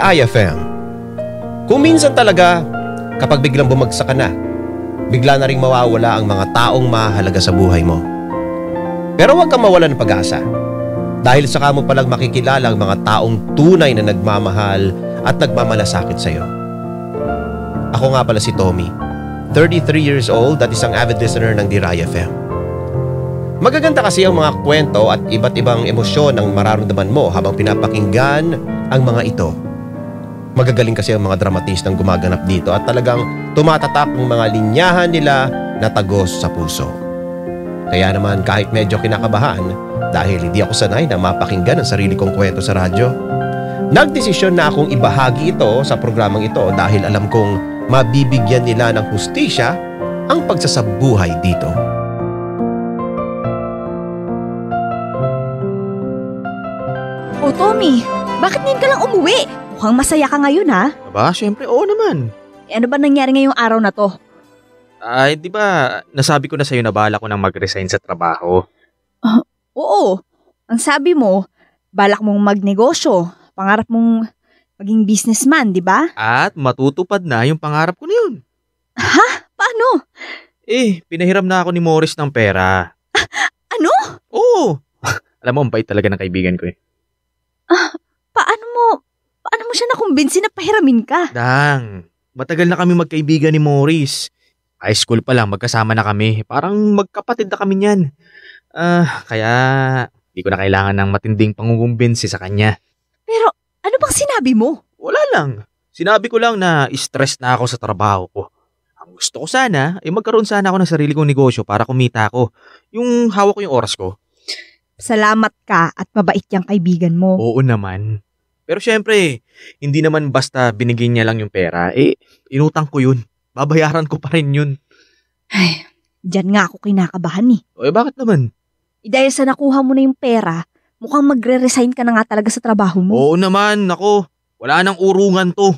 IFM. Kung minsan talaga, kapag biglang bumagsak ka na, bigla na ring mawawala ang mga taong mahalaga sa buhay mo. Pero huwag kang mawalan ng pag-asa. Dahil saka mo palang makikilala ang mga taong tunay na nagmamahal at nagmamalasakit sa'yo. Ako nga pala si Tommy, 33 years old at isang avid listener ng Dear IFM. Magaganda kasi ang mga kwento at iba't ibang emosyon ang mararamdaman mo habang pinapakinggan ang mga ito. Magagaling kasi ang mga dramatistang gumaganap dito at talagang tumatatak ang mga linyahan nila na tagos sa puso. Kaya naman kahit medyo kinakabahan dahil hindi ako sanay na mapakinggan ang sarili kong kwento sa radyo, nagdesisyon na akong ibahagi ito sa programang ito dahil alam kong mabibigyan nila ng hustisya ang pagsasabuhay dito. O Tommy, bakit ngayon ka lang umuwi? Mukhang masaya ka ngayon ha? Aba, syempre oo naman. Ano ba nangyari ngayong araw na to? Ay, di ba, nasabi ko na sa'yo na bala ko nang mag-resign sa trabaho. Oo, ang sabi mo, balak mong magnegosyo, pangarap mong maging businessman, di ba? At matutupad na yung pangarap ko na yun. Ha? Paano? Pinahiram na ako ni Morris ng pera. Ano? Oo. Alam mo, ang bait talaga ng kaibigan ko eh. Paano mo siya nakumbinsi na pahiramin ka? Dang, matagal na kami magkaibigan ni Morris. High school pa lang, magkasama na kami. Parang magkapatid na kami niyan. Kaya di ko na kailangan ng matinding pangungumbinsi sa kanya. Pero ano bang sinabi mo? Wala lang. Sinabi ko lang na stress na ako sa trabaho ko. Ang gusto ko sana, magkaroon sana ako ng sarili kong negosyo para kumita ako. Yung hawak ko yung oras ko. Salamat ka at mabait yung kaibigan mo. Oo naman. Pero syempre, hindi naman basta binigyan niya lang yung pera. Inutang ko yun. Babayaran ko pa rin yun. Ay, dyan nga ako kinakabahan eh. Bakit naman? Dahil sa nakuha mo na yung pera, mukhang magre-resign ka na nga talaga sa trabaho mo. Oo naman, nako. Wala nang urungan to.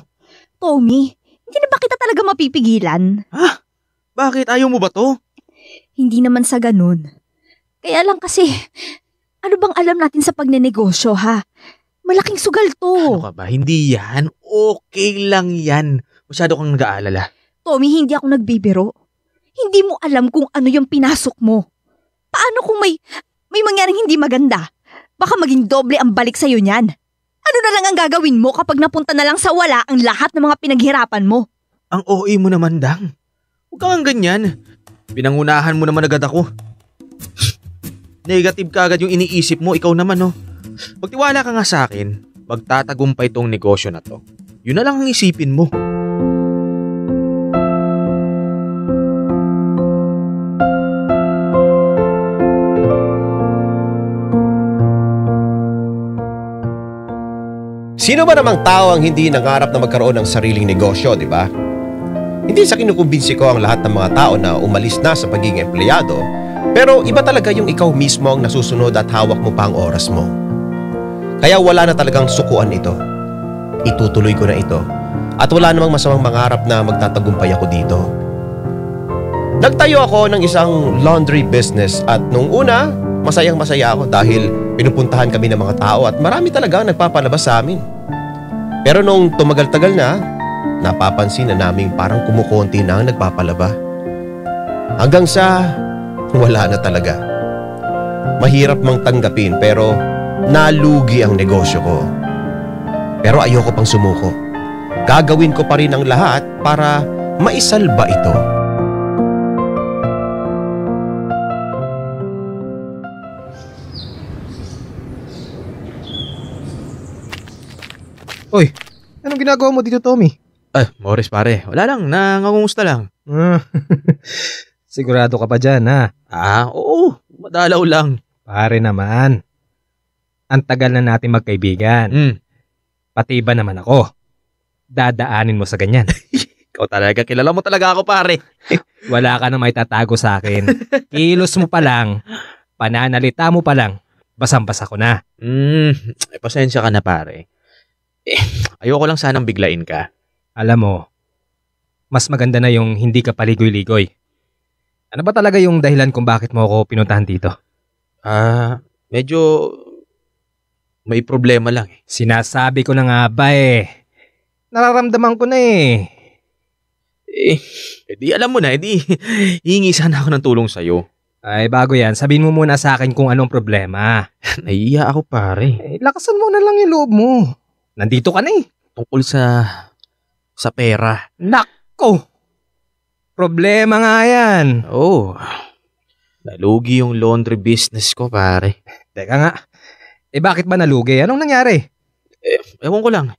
Tommy, hindi na ba kita talaga mapipigilan? Ha? Bakit? Ayaw mo ba to? Hindi naman sa ganun. Kaya lang kasi, ano bang alam natin sa pagnenegosyo ha? Malaking sugal to. Ano ka ba? Hindi yan. Okay lang yan. Masyado kang nag-aalala. Tommy, hindi ako nagbibiro. Hindi mo alam kung ano yung pinasok mo. Paano kung may mangyaring hindi maganda? Baka maging doble ang balik sa'yo niyan. Ano na lang ang gagawin mo kapag napunta na lang sa wala ang lahat ng mga pinaghirapan mo? Ang OA mo naman, Dang. Huwag kang ganyan. Pinangunahan mo naman agad ako. Negative ka agad yung iniisip mo. Ikaw naman, no? Magtiwala ka nga sa akin. Magtatagumpay tong negosyo na to. Yun na lang ang isipin mo. Sino ba namang tao ang hindi nangarap na magkaroon ng sariling negosyo, di ba? Hindi sa kinukumbinsi ko ang lahat ng mga tao na umalis na sa pagiging empleyado, pero iba talaga yung ikaw mismo ang nasusunod at hawak mo pa ang oras mo. Kaya wala na talagang sukuan ito. Itutuloy ko na ito. At wala namang masamang mangarap na magtatagumpay ako dito. Nagtayo ako ng isang laundry business at nung una, masayang-masaya ako dahil pinupuntahan kami ng mga tao at marami talaga ang nagpapalabas sa amin. Pero nung tumagal-tagal na, napapansin na naming parang kumukonti na ang nagpapalaba. Hanggang sa wala na talaga. Mahirap mang tanggapin pero nalugi ang negosyo ko. Pero ayoko pang sumuko. Gagawin ko pa rin ang lahat para maisalba ito. Oy, anong ginagawa mo dito, Tommy? Morris pare, wala lang, nangungumusta lang. Sigurado ka pa dyan, ha? Oo, madalaw lang. Pare naman, ang tagal na natin magkaibigan. Pati ba naman ako? Dadaanin mo sa ganyan. Ikaw talaga, kilala mo talaga ako pare. Wala ka na may tatago sa akin. Kilos mo pa lang, pananalita mo pa lang, basang-basa ko na. Pasensya ka na pare. Ayoko lang sanang biglain ka. Alam mo, mas maganda na yung hindi ka paligoy-ligoy. Ano ba talaga yung dahilan kung bakit mo ako pinuntahan dito? Medyo may problema lang eh. Sinasabi ko na nga ba eh. Nararamdaman ko na eh. Di alam mo na, hihingi sana ako ng tulong sa'yo. Ay, bago yan, sabihin mo muna sa akin kung anong problema. Nahiya ako pare. Lakasan mo na lang yung loob mo. Nandito ka na eh. Tungkol sa pera. Nako! Problema nga yan. Oo. Nalugi yung laundry business ko pare. Teka nga. Bakit ba nalugi? Anong nangyari? Ewan ko lang.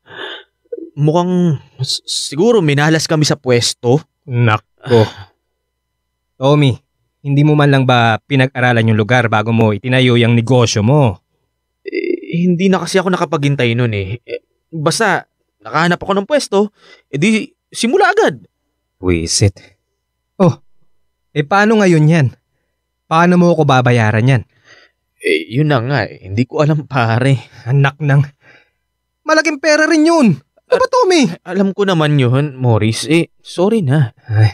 Mukhang siguro minalas kami sa pwesto. Nako. Tommy, hindi mo man lang ba pinag-aralan yung lugar bago mo itinayo yung negosyo mo? Hindi na kasi ako nakapaghintay nun eh. Basta, nakahanap ako ng pwesto, di simula agad. Wisit. Paano ngayon yan? Paano mo ako babayaran yan? Yun na nga eh. Hindi ko alam pare. Anak ng... Malaking pera rin yun. Ano ba, Tommy? Alam ko naman yun, Morris. Sorry na. Ay.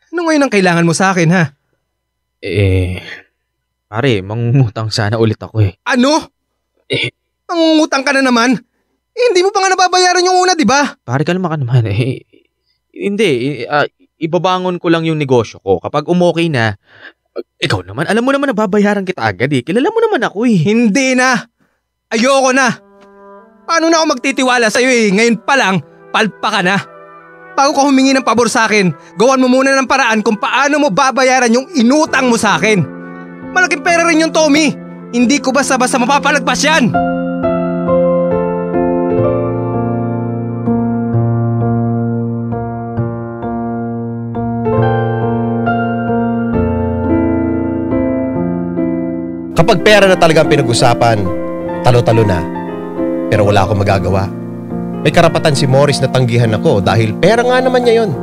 Ano ngayon ang kailangan mo sa akin, ha? Pare, mangungutang sana ulit ako eh. Ano? Mangungutang ka na naman? Hindi mo pa nga nababayaran yung una, di ba? Pare, kalma ka naman eh. Hindi, ibabangon ko lang yung negosyo ko. Kapag umokay na, ikaw naman, alam mo naman na babayaran kita agad eh. Kilala mo naman ako eh. Hindi na! Ayoko na! Paano na ako magtitiwala sa'yo eh? Ngayon pa lang, palpa ka na. Bago ka humingi ng pabor sa akin, gawan mo muna ng paraan kung paano mo babayaran yung inutang mo sa akin. Malaking pera rin yung Tommy. Hindi ko basta-basta mapapalagpas yan. Kapag pera na talagang pinag-usapan, talo-talo na. Pero wala akong magagawa. May karapatan si Morris na tanggihan ako dahil pera nga naman niya yon.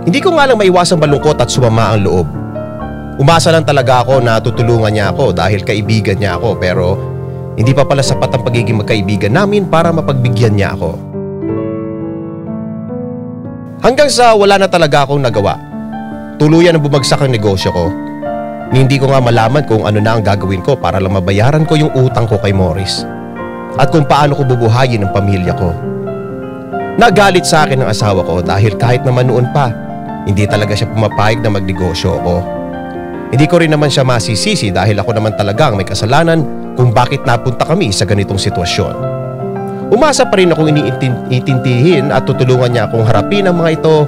Hindi ko nga lang maiwasang malungkot at sumama ang loob. Umasa lang talaga ako na tutulungan niya ako dahil kaibigan niya ako, pero hindi pa pala sapat ang pagiging magkaibigan namin para mapagbigyan niya ako. Hanggang sa wala na talaga akong nagawa. Tuluyan ang bumagsak ang negosyo ko. Hindi ko nga malaman kung ano na ang gagawin ko para lang mabayaran ko yung utang ko kay Morris. At kung paano ko bubuhayin ang pamilya ko. Nagalit sa akin ang asawa ko dahil kahit naman noon pa, hindi talaga siya pumapayag na magnegosyo ako. Hindi ko rin naman siya masisisi dahil ako naman talagang may kasalanan kung bakit napunta kami sa ganitong sitwasyon. Umasa pa rin akong iniintindihin at tutulungan niya akong harapin ang mga ito,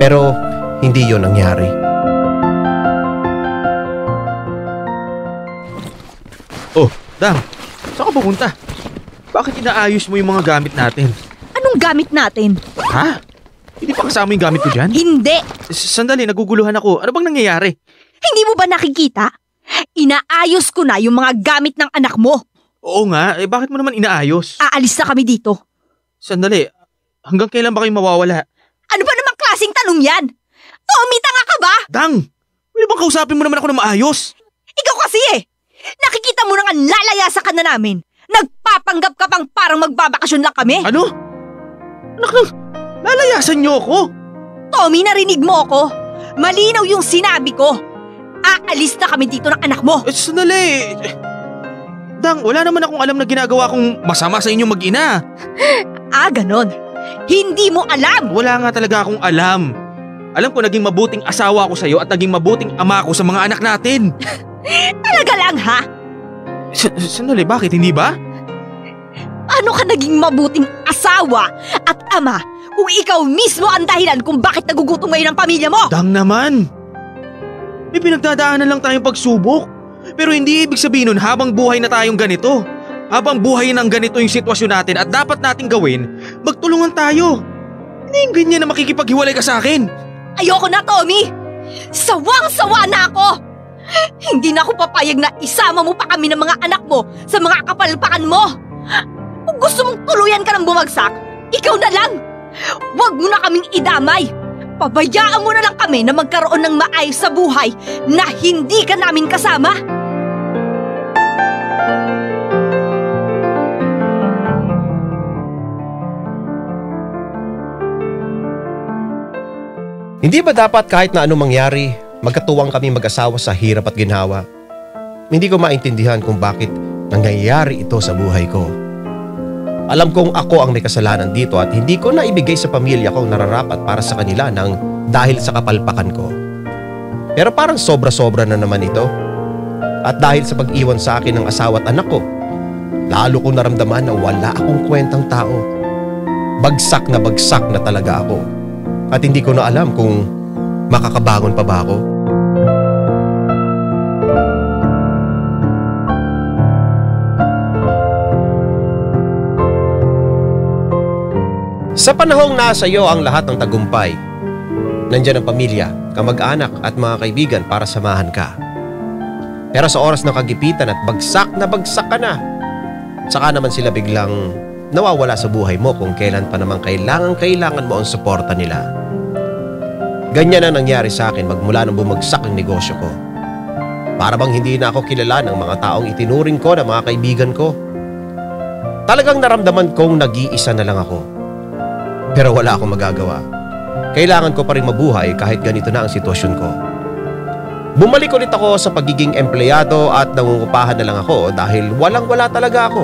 pero hindi yon nangyari. Oh, Dang, saan ka pupunta? Bakit inaayos mo yung mga gamit natin? Anong gamit natin? Ha? Hindi pa kasama yung gamit ko dyan? Hindi! Sandali, naguguluhan ako. Ano bang nangyayari? Hindi mo ba nakikita? Inaayos ko na yung mga gamit ng anak mo. Oo nga, bakit mo naman inaayos? Aalis na kami dito. Sandali, hanggang kailan ba kayo mawawala? Ano ba namang klaseng tanong yan? Tommy, tanga ka ba? Dang! Pwede bang kausapin mo naman ako na maayos? Ikaw kasi eh! Nakikita mo na nga lalayasan ka na namin. Nagpapanggap ka pang parang magbabakasyon lang kami. Ano? Anak, lalayasan niyo ako? Tommy, narinig mo ako? Malinaw yung sinabi ko. Aalis na kami dito ng anak mo. Sandali. Dang, wala naman akong alam na ginagawa kong masama sa inyong mag-ina. Ganon. Hindi mo alam. Wala nga talaga akong alam. Alam ko naging mabuting asawa ako sa'yo at naging mabuting ama ako sa mga anak natin. Talaga lang ha? Sandali, bakit hindi ba? Paano ka naging mabuting asawa at ama kung ikaw mismo ang dahilan kung bakit nagugutom ngayon ang pamilya mo? Dang naman! May pinagdadaanan lang tayong pagsubok. Pero hindi ibig sabihin nun habang buhay na tayong ganito. Habang buhay ng ganito yung sitwasyon natin at dapat nating gawin, magtulungan tayo. Hindi yung ganyan na makikipaghiwalay ka sa akin. Ayoko na, Tommy! Sawang-sawa na ako! Hindi na ako papayag na isama mo pa kami ng mga anak mo sa mga kapalpakan mo. Kung gusto mong tuluyan ka ng bumagsak, ikaw na lang. Huwag mo na kaming idamay. Pabayaan mo na lang kami na magkaroon ng maayos sa buhay na hindi ka namin kasama. Hindi ba dapat kahit na anong mangyari, magkatuwang kami mag-asawa sa hirap at ginhawa? Hindi ko maintindihan kung bakit nangyayari ito sa buhay ko. Alam kong ako ang may kasalanan dito at hindi ko na ibigay sa pamilya ko ang nararapat para sa kanila dahil sa kapalpakan ko. Pero parang sobra-sobra na naman ito. At dahil sa pag-iwan sa akin ng asawa at anak ko, lalo ko naramdaman na wala akong kwentang tao. Bagsak na talaga ako. At hindi ko na alam kung makakabangon pa ba ako. Sa panahong nasa iyo ang lahat ng tagumpay, nandiyan ang pamilya, kamag-anak at mga kaibigan para samahan ka. Pero sa oras ng kagipitan at bagsak ka na, saka naman sila biglang nawawala sa buhay mo kung kailan pa naman kailangan mo ang suporta nila. Ganyan ang nangyari sa akin magmula nang bumagsak ang negosyo ko. Para bang hindi na ako kilala ng mga taong itinuring ko na mga kaibigan ko. Talagang naramdaman kong nag-iisa na lang ako. Pero wala akong magagawa. Kailangan ko pa rin mabuhay kahit ganito na ang sitwasyon ko. Bumalik ulit ako sa pagiging empleyado at nangungupahan na lang ako dahil walang-wala talaga ako.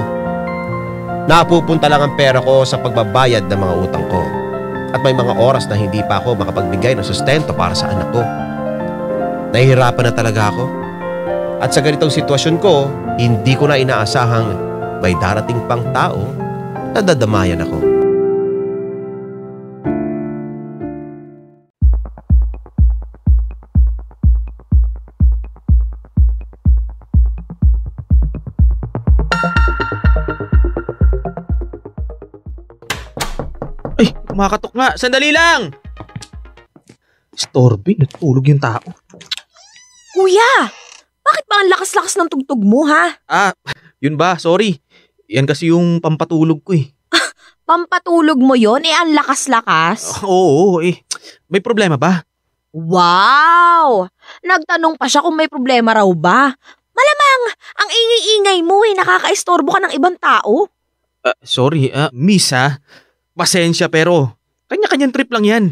Napupunta lang ang pera ko sa pagbabayad ng mga utang ko. At may mga oras na hindi pa ako makapagbigay ng sustento para sa anak ko. Nahihirapan na talaga ako. At sa ganitong sitwasyon ko, hindi ko na inaasahang may darating pang tao na dadamayan ako. Ay, kumakatok nga. Sandali lang! Storby, natulog yung tao. Kuya! Bakit ba ang lakas-lakas ng tugtog mo, ha? Yun ba? Sorry. Yan kasi yung pampatulog ko eh. Pampatulog mo yon ang lakas-lakas? Oo, may problema ba? Wow! Nagtanong pa siya kung may problema raw ba. Malamang, ang ingay-ingay mo nakaka-istorbo ka ng ibang tao. Sorry, miss ha. Pasensya pero kanya-kanyang trip lang yan.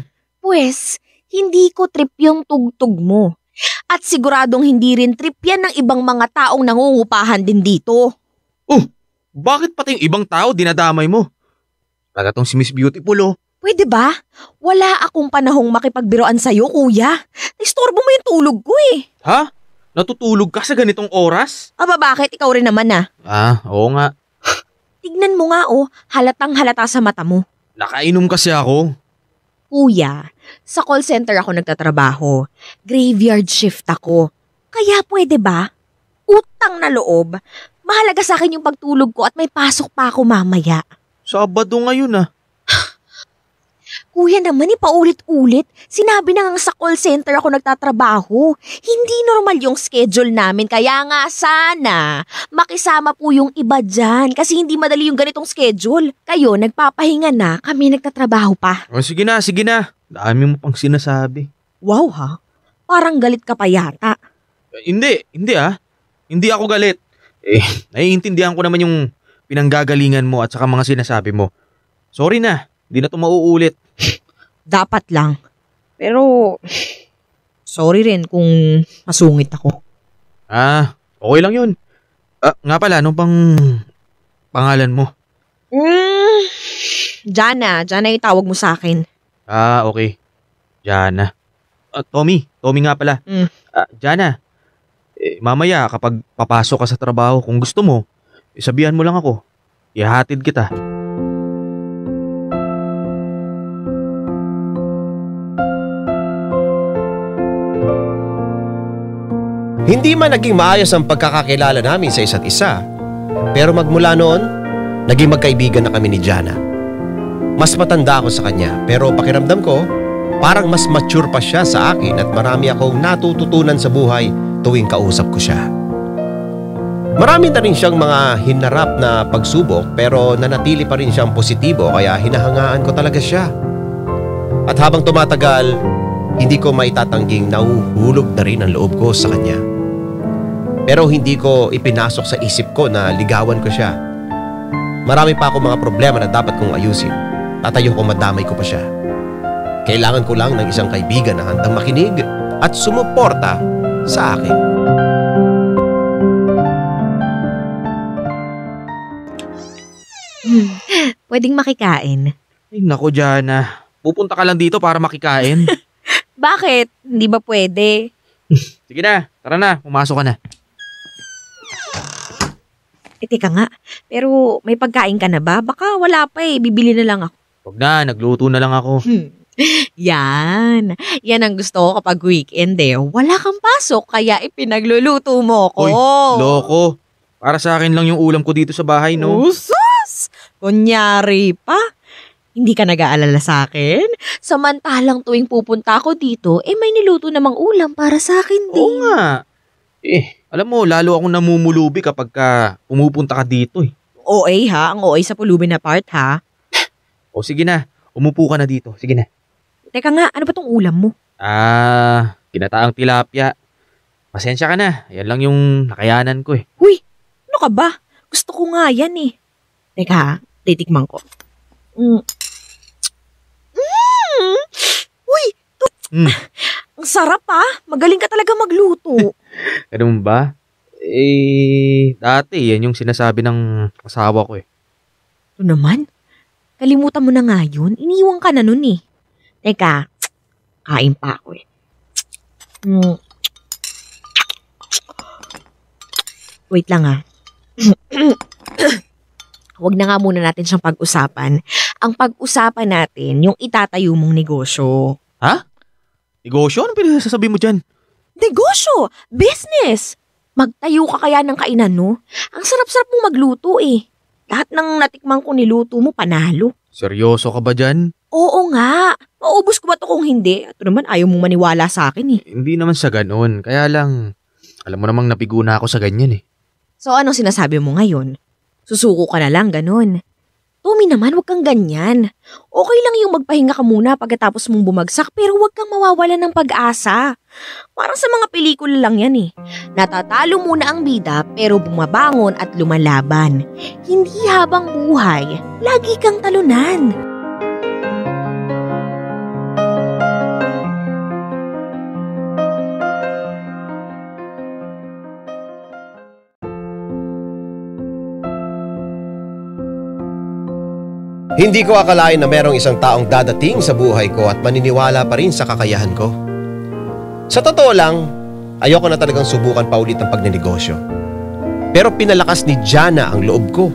Pues, hindi ko trip yung tugtog mo. At siguradong hindi rin trip yan ng ibang mga taong nangungupahan din dito. Bakit pati yung ibang tao dinadamay mo? Talaga tong si Miss Beautiful oh. Pwede ba? Wala akong panahong makipagbiroan sa'yo, kuya. Istorbo mo yung tulog ko eh. Ha? Natutulog ka sa ganitong oras? Aba bakit? Ikaw rin naman ah. Oo nga. Tignan mo nga halatang halata sa mata mo. Nakainom kasi ako. Kuya, sa call center ako nagtatrabaho. Graveyard shift ako. Kaya pwede ba? Utang na loob. Mahalaga sa akin yung pagtulog ko at may pasok pa ako mamaya. Sabado ngayon ah. Kuya naman, paulit-ulit. Sinabi na nga sa call center ako nagtatrabaho. Hindi normal yung schedule namin. Kaya nga sana makisama po yung iba dyan. Kasi hindi madali yung ganitong schedule. Kayo, nagpapahinga na. Kami nagtatrabaho pa. Sige na. Dami mo pang sinasabi. Wow ha? Parang galit ka pa yata. Hindi ah. Hindi ako galit. Naiintindihan ko naman yung pinanggagalingan mo at saka mga sinasabi mo. Sorry na. Hindi na ito mauulit. Dapat lang. Pero, sorry rin kung masungit ako. Okay lang yun. Nga pala, ano bang pangalan mo? Jana yung tawag mo sa akin. Okay. Jana. Tommy nga pala. Jana, mamaya kapag papasok ka sa trabaho, kung gusto mo, sabihan mo lang ako. Ihahatid kita. Hindi man naging maayos ang pagkakakilala namin sa isa't isa, pero magmula noon, naging magkaibigan na kami ni Jana. Mas matanda ako sa kanya, pero pakiramdam ko, parang mas mature pa siya sa akin at marami akong natututunan sa buhay tuwing kausap ko siya. Marami na rin siyang mga hinarap na pagsubok pero nanatili pa rin siyang positibo kaya hinahangaan ko talaga siya. At habang tumatagal, hindi ko maitatangging nahuhulog na rin ang loob ko sa kanya. Pero hindi ko ipinasok sa isip ko na ligawan ko siya. Marami pa ako mga problema na dapat kong ayusin at ayoko madamay ko pa siya. Kailangan ko lang ng isang kaibigan na handang makinig at sumuporta sa akin. Pwedeng makikain. Ay, nako, Jana. Pupunta ka lang dito para makikain. Bakit? Hindi ba pwede? Sige na, tara na, pumasok ka na. Teka nga, pero may pagkain ka na ba? Baka wala pa bibili na lang ako. Huwag na, nagluto na lang ako. Yan ang gusto ko kapag weekend Wala kang pasok, kaya ipinagluluto mo ko. Uy, loko. Para sa akin lang yung ulam ko dito sa bahay, no? Usus! Kunyari pa. Hindi ka nag-aalala sa akin? Samantalang tuwing pupunta ako dito, may niluto namang ulam para sa akin din. Oo nga. Alam mo, lalo akong namumulubi kapag pumupunta ka dito OA ha? Ang OA sa pulubi na part ha? O sige na, umupo ka na dito. Sige na. Teka nga, ano ba tong ulam mo? Ginataang tilapia. Pasensya ka na, yan lang yung nakayanan ko Uy, ano ka ba? Gusto ko nga yan Teka ha, titikman ko. Uy, ang sarap Magaling ka talaga magluto. Ganun ba? Dati yan yung sinasabi ng asawa ko Ito naman, kalimutan mo na nga yun. Iniwan ka na nun Teka, kain pa ako Wait lang Huwag na nga muna natin siyang pag-usapan. Ang pag-usapan natin, yung itatayo mong negosyo. Ha? Negosyo? Anong pinasasabi mo dyan? Negosyo! Business! Magtayo ka kaya ng kainan, no? Ang sarap-sarap mong magluto Lahat ng natikmang ko niluto mo, panalo. Seryoso ka ba dyan? Oo nga. Maubos ko ba to kung hindi? Ito naman, ayaw mong maniwala sa akin Hindi naman sa ganon. Kaya lang, alam mo namang napigo na ako sa ganyan So, anong sinasabi mo ngayon? Susuko ka na lang, ganon. Tommy naman, huwag kang ganyan. Okay lang yung magpahinga ka muna pagkatapos mong bumagsak, pero huwag kang mawawala ng pag-asa. Parang sa mga pelikula lang yan Natatalo muna ang bida pero bumabangon at lumalaban. Hindi habang buhay, lagi kang talunan. Hindi ko akalain na merong isang taong dadating sa buhay ko at maniniwala pa rin sa kakayahan ko. Sa totoo lang, ayoko na talagang subukan pa ulit ang pagnenegosyo. Pero pinalakas ni Jana ang loob ko.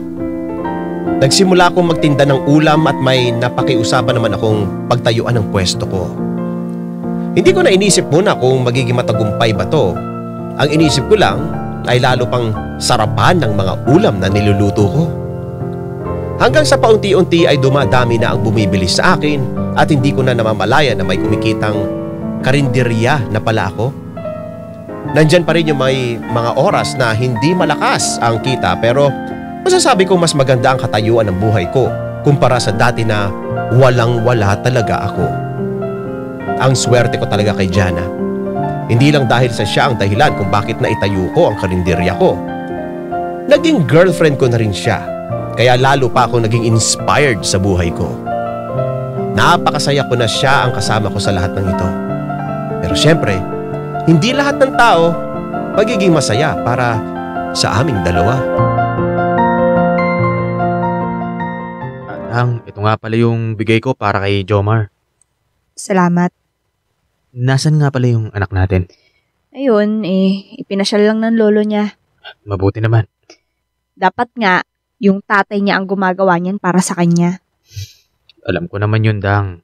Nagsimula akong magtinda ng ulam at may napakiusapan naman akong pagtayuan ng pwesto ko. Hindi ko na inisip muna kung magiging matagumpay ba to. Ang inisip ko lang ay lalo pang sarapan ng mga ulam na niluluto ko. Hanggang sa paunti-unti ay dumadami na ang bumibili sa akin at hindi ko na namamalaya na may kumikitang karinderya na pala ako. Nandyan pa rin yung may mga oras na hindi malakas ang kita pero masasabi kong mas maganda ang katayuan ng buhay ko kumpara sa dati na walang-wala talaga ako. Ang swerte ko talaga kay Jana. Hindi lang dahil sa siya ang dahilan kung bakit naitayo ko ang karinderya ko. Naging girlfriend ko na rin siya. Kaya lalo pa ako naging inspired sa buhay ko. Napakasaya ko na siya ang kasama ko sa lahat ng ito. Pero syempre, hindi lahat ng tao magiging masaya para sa aming dalawa. Ito nga pala yung bigay ko para kay Jomar. Salamat. Nasaan nga pala yung anak natin? Ayun, ipinasyal lang ng lolo niya. Mabuti naman. Dapat nga, yung tatay niya ang gumagawa niyan para sa kanya. Alam ko naman yun, Dang.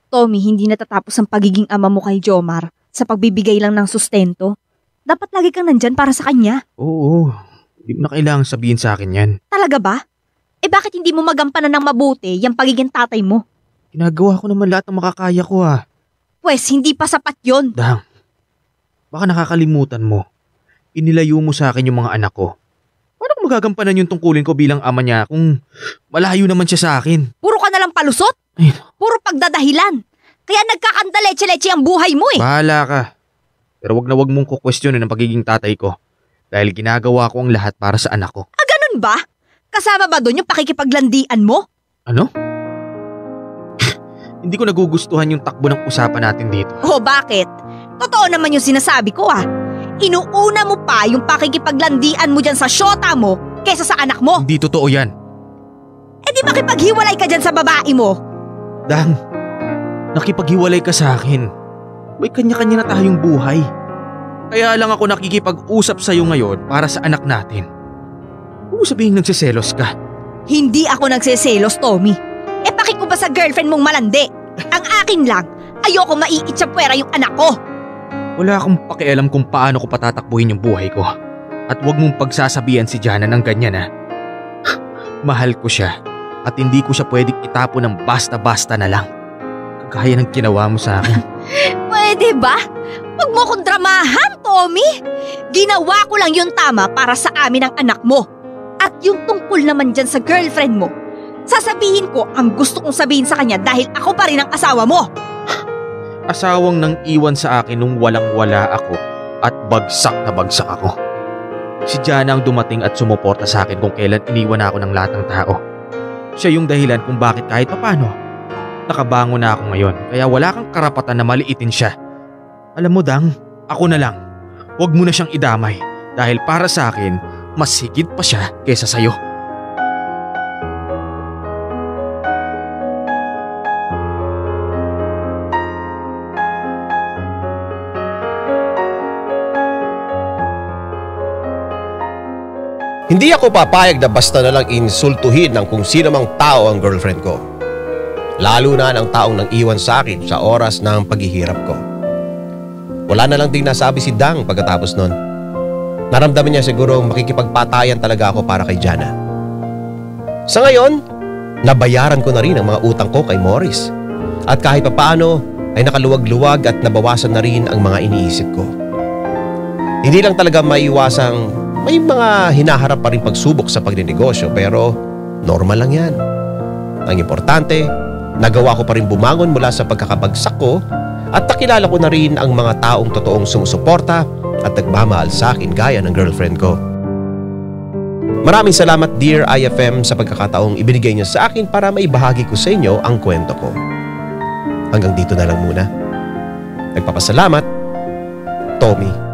Tommy, hindi natatapos ang pagiging ama mo kay Jomar sa pagbibigay lang ng sustento. Dapat lagi kang nandyan para sa kanya. Oo, hindi mo na kailangang sabihin sa akin yan. Talaga ba? Bakit hindi mo magampanan ng mabuti yung pagiging tatay mo? Ginagawa ko naman lahat ng makakaya ko Pwes, hindi pa sapat yon. Dang, baka nakakalimutan mo. Inilayo mo sa akin yung mga anak ko. Paano ko magagampanan yung tungkulin ko bilang ama niya kung malayo naman siya sa akin? Puro ka nalang palusot? Ay. Puro pagdadahilan. Kaya nagkakandaleche-leche ang buhay mo Bahala ka. Pero wag na wag mong kukwestiyonin ang pagiging tatay ko. Dahil ginagawa ko ang lahat para sa anak ko. Ganun ba? Kasama ba doon yung pakikipaglandian mo? Ano? Hindi ko nagugustuhan yung takbo ng usapan natin dito. Bakit? Totoo naman yung sinasabi ko Inuuna mo pa yung pakikipaglandian mo dyan sa syota mo kaysa sa anak mo. Hindi totoo yan. Eh di makipaghiwalay ka dyan sa babae mo. Dang, nakipaghiwalay ka sa akin. May kanya-kanya na tayong buhay. Kaya lang ako nakikipag-usap sa'yo ngayon para sa anak natin. Huwag mo sabihing nagsiselos ka. Hindi ako nagseselos, Tommy. Eh bakit ko ba sa girlfriend mong malandi? Ang akin lang, ayoko maiitsapwera yung anak ko. Wala akong pakialam kung paano ko patatakbuhin yung buhay ko. At huwag mong pagsasabihan si Jana ng ganyan ha. Mahal ko siya at hindi ko siya pwedeng itapon ng basta-basta na lang. Kagaya ng ginawa mo sa akin. Pwede ba? Huwag mo kong dramahan, Tommy. Ginawa ko lang yung tama para sa amin ang anak mo. At yung tungkol naman dyan sa girlfriend mo, sasabihin ko ang gusto kong sabihin sa kanya dahil ako pa rin ang asawa mo. Asawang nang iwan sa akin nung walang-wala ako at bagsak na bagsak ako. Si Jana ang dumating at sumuporta sa akin kung kailan iniwan ako ng lahat ng tao. Siya yung dahilan kung bakit kahit papano nakabangon na ako ngayon, kaya wala kang karapatan na maliitin siya. Alam mo Dang, ako na lang. Huwag mo na siyang idamay dahil para sa akin, mas higit pa siya kaysa sa'yo. Hindi ako papayag na basta na lang insultuhin ng kung sino mang tao ang girlfriend ko. Lalo na ng taong nang iwan sa akin sa oras ng paghihirap ko. Wala na lang ding nasabi si Dang pagkatapos nun. Naramdaman niya siguro makikipagpatayan talaga ako para kay Jana. Sa ngayon, nabayaran ko na rin ang mga utang ko kay Morris. At kahit papaano ay nakaluwag-luwag at nabawasan na rin ang mga iniisip ko. Hindi lang talaga maiwasang may mga hinaharap pa rin pagsubok sa pagninegosyo pero normal lang yan. Ang importante, nagawa ko pa rin bumangon mula sa pagkakabagsak ko at nakilala ko na rin ang mga taong totoong sumusuporta at nagmamahal sa akin gaya ng girlfriend ko. Maraming salamat Dear IFM sa pagkakataong ibinigay niyo sa akin para maibahagi ko sa inyo ang kwento ko. Hanggang dito na lang muna. Nagpapasalamat, Tommy.